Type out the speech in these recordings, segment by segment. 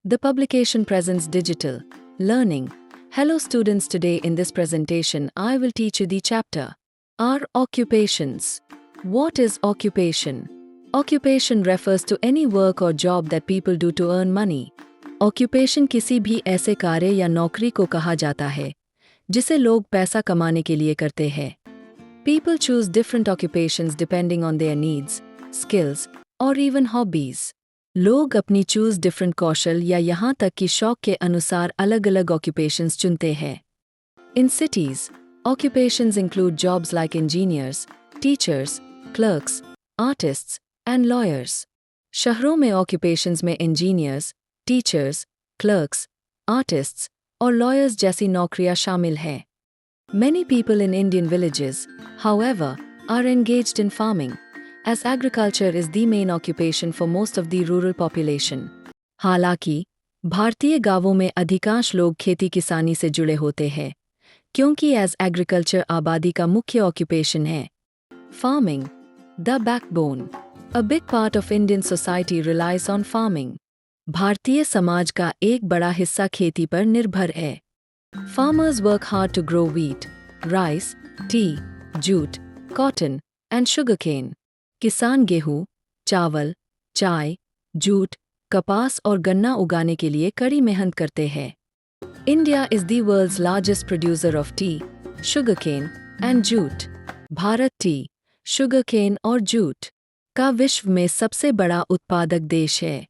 The publication presents digital learning. Hello students, today in this presentation I will teach you the chapter Our Occupations. What is occupation? Occupation refers to any work or job that people do to earn money. Occupation किसी भी ऐसे कार्य या नौकरी को कहा जाता है जिसे लोग पैसा कमाने के लिए करते हैं. People choose different occupations depending on their needs, skills, or even hobbies. लोग अपनी चूज डिफरेंट कौशल या यहाँ तक कि शौक के अनुसार अलग अलग ऑक्यूपेशंस चुनते हैं. In cities, occupations include jobs like engineers, teachers, clerks, artists, and lawyers. शहरों में occupations में engineers, teachers, clerks, artists, और lawyers जैसी नौकरियां शामिल हैं. Many people in Indian villages, however, are engaged in farming, as agriculture is the main occupation for most of the rural population. हालांकि भारतीय गांवों में अधिकांश लोग खेती किसानी से जुड़े होते हैं, क्योंकि as agriculture आबादी का मुख्य occupation है. Farming, the backbone. A big part of Indian society relies on farming. Bharatiya Samaj का एक बड़ा हिस्सा खेती पर निर्भर है. Farmers work hard to grow wheat, rice, tea, jute, cotton, and sugarcane. किसान गेहूं, चावल, चाय, जूट, कपास और गन्ना उगाने के लिए कड़ी मेहनत करते हैं. India is the world's largest producer of tea, sugarcane, and jute. Bharat T, sugarcane और जूट का विश्व में सबसे बड़ा उत्पादक देश है.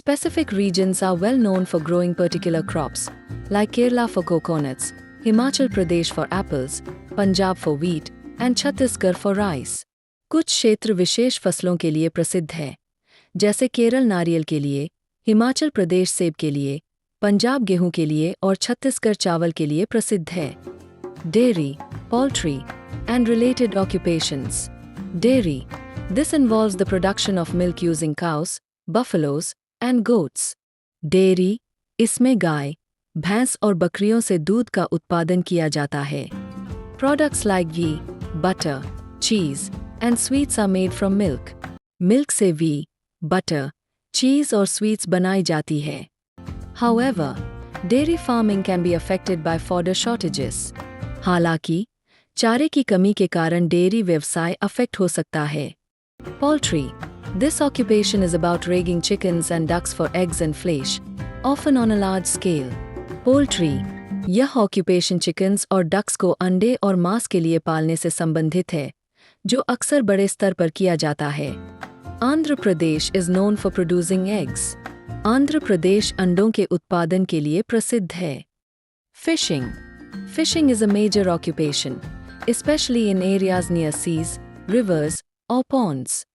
Specific regions are well known for growing particular crops, like Kerala for coconuts, Himachal Pradesh for apples, Punjab for wheat, and Chhattisgarh for rice. कुछ क्षेत्र विशेष फसलों के लिए प्रसिद्ध है, जैसे केरल नारियल के लिए, हिमाचल प्रदेश सेब के लिए, पंजाब गेहूं के लिए और छत्तीसगढ़ चावल के लिए प्रसिद्ध है. Dairy, poultry, and related occupations. Dairy. This involves the production of milk using cows, buffaloes, and goats. Dairy. इसमें गाय, भैंस और बकरियों से दूध का उत्पादन किया जाता है. Products like ghee, butter, cheese, and sweets are made from milk. Milk से ghee, butter, cheese और sweets बनाई जाती है. However, dairy farming can be affected by fodder shortages. हालांकि चारे की कमी के कारण डेयरी व्यवसाय अफेक्ट हो सकता है. Poultry. This occupation is about raising chickens and ducks for eggs and flesh, often on a large scale. Poultry. यह occupation chickens और ducks को अंडे और मांस के लिए पालने से संबंधित है, जो अक्सर बड़े स्तर पर किया जाता है. Andhra Pradesh is known for producing eggs. Andhra Pradesh अंडों के उत्पादन के लिए प्रसिद्ध है. Fishing. Fishing is a major occupation, especially in areas near seas, rivers, or ponds.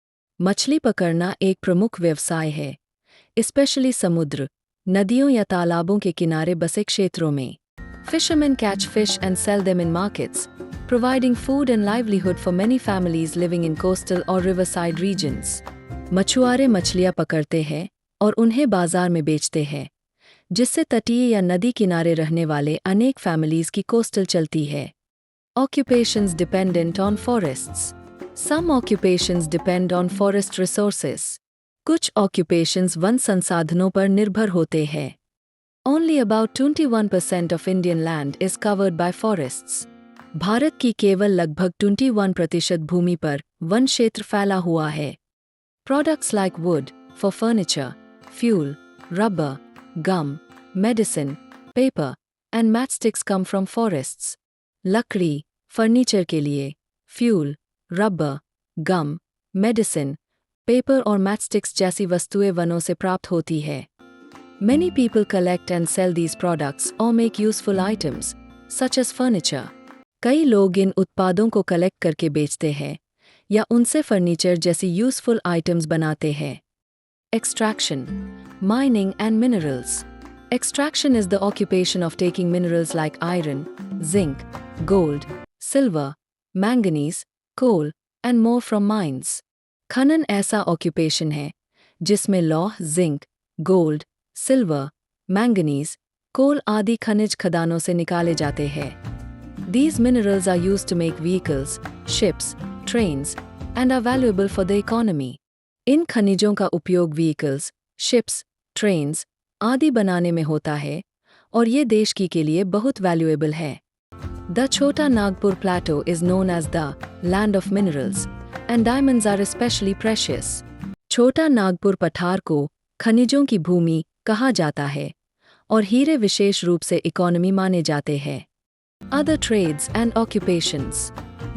मछली पकड़ना एक प्रमुख व्यवसाय है, especially समुद्र, नदियों या तालाबों के किनारे बसे क्षेत्रों में. Fishermen catch fish and sell them in markets, providing food and livelihood for many families living in coastal or riverside regions. मछुआरे मछलियां पकड़ते हैं और उन्हें बाजार में बेचते हैं, जिससे तटीय या नदी किनारे रहने वाले अनेक फैमिलीज की कोस्टल चलती है. Occupations dependent on forests. Some occupations depend on forest resources. कुछ occupations वन संसाधनों पर निर्भर होते हैं. Only about 21% of Indian land is covered by forests. Bharat की केवल लगभग 21% भूमि पर वन क्षेत्र फैला हुआ है. Products like wood, for furniture, fuel, rubber, gum, medicine, paper, and matchsticks come from forests. लकड़ी, फर्नीचर के लिए, fuel, rubber, gum, medicine, paper और matchsticks जैसी वस्तुएं वनों से प्राप्त होती है. Many people collect and sell these products or make useful items, such as furniture. कई लोग इन उत्पादों को कलेक्ट करके बेचते हैं या उनसे फर्नीचर जैसी यूजफुल आइटम्स बनाते हैं. Extraction, mining and minerals. Extraction is the occupation of taking minerals like iron, zinc, gold, silver, manganese, coal, and more from mines. खनन ऐसा occupation है जिसमें लौह, जिंक, गोल्ड, सिल्वर, मैंगनीज, कोल आदि खनिज खदानों से निकाले जाते हैं. These minerals are used to make vehicles, ships, trains, and are valuable for the economy. इन खनिजों का उपयोग vehicles, ships, trains, आदि बनाने में होता है और ये देश के लिए बहुत वैल्यूएबल है। The Chota Nagpur plateau is known as the land of minerals and diamonds are specially precious. Chota Nagpur पठार को खनिजों की भूमि कहा जाता है और हीरे विशेष रूप से इकोनॉमी माने जाते हैं। Other trades and occupations.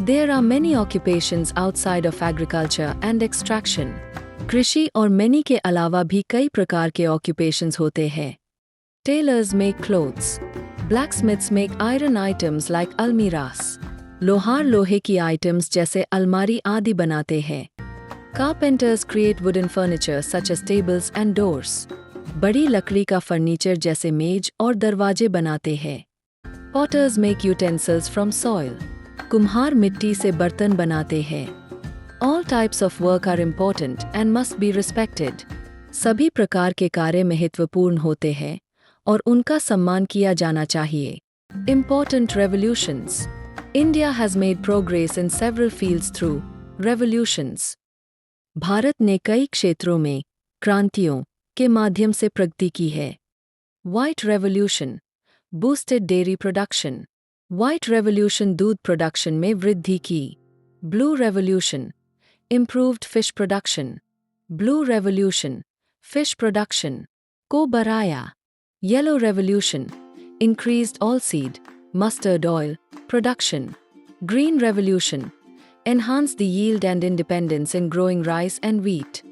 There are many occupations outside of agriculture and extraction. कृषि और मैनी के अलावा भी कई प्रकार के occupations होते हैं। Tailors make clothes. Blacksmiths make iron items like almiras. लोहार लोहे की items जैसे अलमारी आदि बनाते हैं। Carpenters create wooden furniture such as tables and doors. बड़ी लकड़ी का फर्नीचर जैसे मेज और दरवाजे बनाते हैं। Potters make utensils from soil. कुम्हार मिट्टी से बर्तन बनाते हैं। All types of work are important and must be respected. सभी प्रकार के कार्य महत्वपूर्ण होते हैं और उनका सम्मान किया जाना चाहिए। Important revolutions. India has made progress in several fields through revolutions. Bharat ने कई क्षेत्रों में क्रांतियों के माध्यम से प्रगति की है। White Revolution. Boosted dairy production. White Revolution दूध प्रोडक्शन में वृद्धि की। Blue Revolution. Improved fish production. Blue Revolution. Fish production को बढ़ाया। Yellow Revolution. Increased oilseed, mustard oil production. Green Revolution. Enhanced the yield and independence in growing rice and wheat.